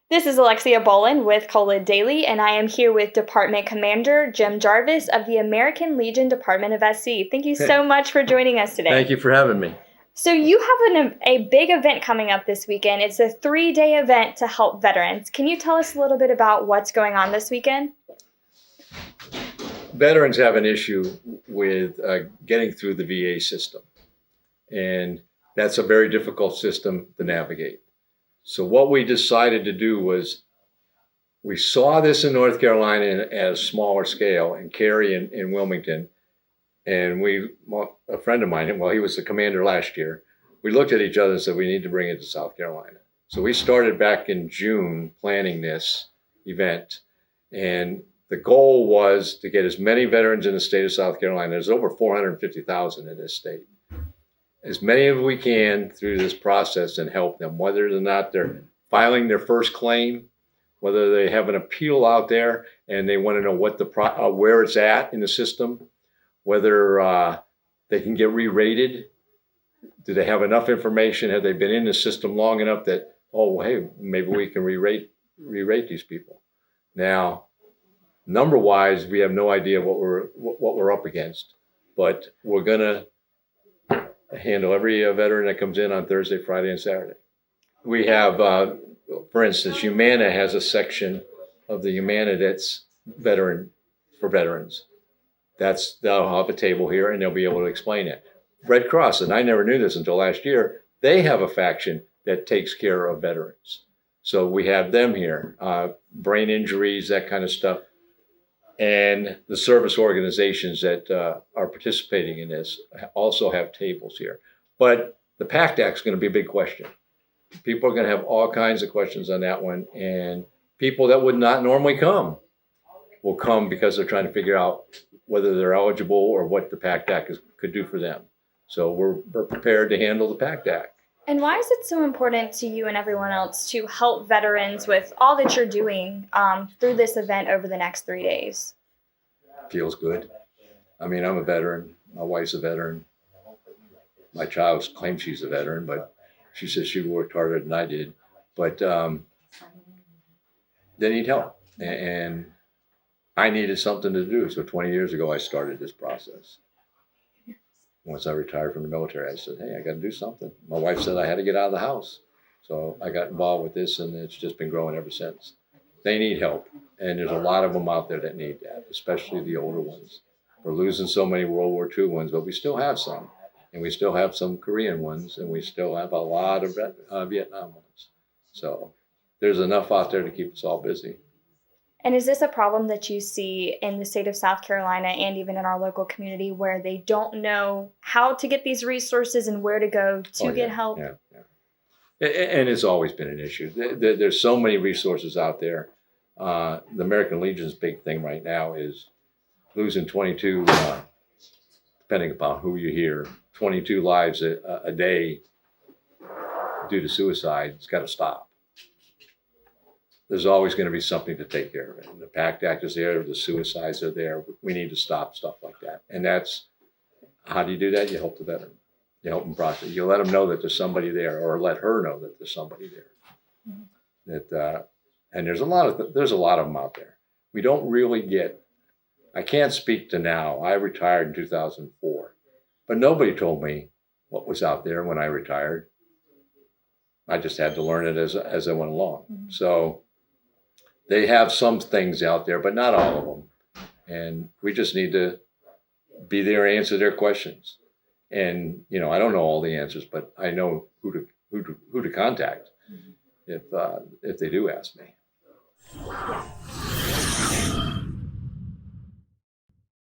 This is Alexia Bolin with Colid Daily, and I am here with Department Commander Jim Jarvis of the American Legion Department of SC. Thank you so much for joining us today. Thank you for having me. So you have a big event coming up this weekend. It's a 3-day event to help veterans. Can you tell us a little bit about what's going on this weekend? Veterans have an issue with getting through the VA system, and that's a very difficult system to navigate. So what we decided to do was, we saw this in North Carolina at a smaller scale, in Cary in Wilmington, and a friend of mine, well, he was the commander last year, we looked at each other and said, we need to bring it to South Carolina. So we started back in June planning this event, and the goal was to get as many veterans in the state of South Carolina. There's over 450,000 in this state. As many as we can through this process and help them, whether or not they're filing their first claim, whether they have an appeal out there and they want to know what where it's at in the system, whether they can get re-rated. Do they have enough information? Have they been in the system long enough that, oh, hey, maybe we can re-rate these people? Now, number-wise, we have no idea what we're up against, but we're gonna handle every veteran that comes in on Thursday, Friday, and Saturday. We have, for instance, Humana has a section of the Humana that's for veterans. They'll have a table here and they'll be able to explain it. Red Cross, and I never knew this until last year, they have a faction that takes care of veterans. So we have them here, brain injuries, that kind of stuff. And the service organizations that are participating in this also have tables here. But the PACT Act is going to be a big question. People are going to have all kinds of questions on that one. And people that would not normally come will come because they're trying to figure out whether they're eligible or what the PACT Act could do for them. So we're prepared to handle the PACT Act. And why is it so important to you and everyone else to help veterans with all that you're doing through this event over the next 3 days? Feels good. I mean, I'm a veteran. My wife's a veteran. My child claims she's a veteran, but she says she worked harder than I did. But they need help. And I needed something to do. So 20 years ago, I started this process. Once I retired from the military, I said, hey, I got to do something. My wife said I had to get out of the house. So I got involved with this, and it's just been growing ever since. They need help. And there's a lot of them out there that need that, especially the older ones. We're losing so many World War II ones, but we still have some. And we still have some Korean ones, and we still have a lot of Vietnam ones. So there's enough out there to keep us all busy. And is this a problem that you see in the state of South Carolina and even in our local community where they don't know how to get these resources and where to go to get help? Yeah. And it's always been an issue. There's so many resources out there. The American Legion's big thing right now is losing 22, depending upon who you hear, 22 lives a day due to suicide. It's got to stop. There's always going to be something to take care of it. And the PACT Act is there, the suicides are there. We need to stop stuff like that. And that's, how do you do that? You help the veteran. You help them process. You let them know that there's somebody there, or let her know that there's somebody there. Mm-hmm. And there's a lot of them out there. We don't really get, I can't speak to now. I retired in 2004, but nobody told me what was out there when I retired. I just had to learn it as I went along. Mm-hmm. So they have some things out there, but not all of them. And we just need to be there and answer their questions. And, you know, I don't know all the answers, but I know who to contact if they do ask me.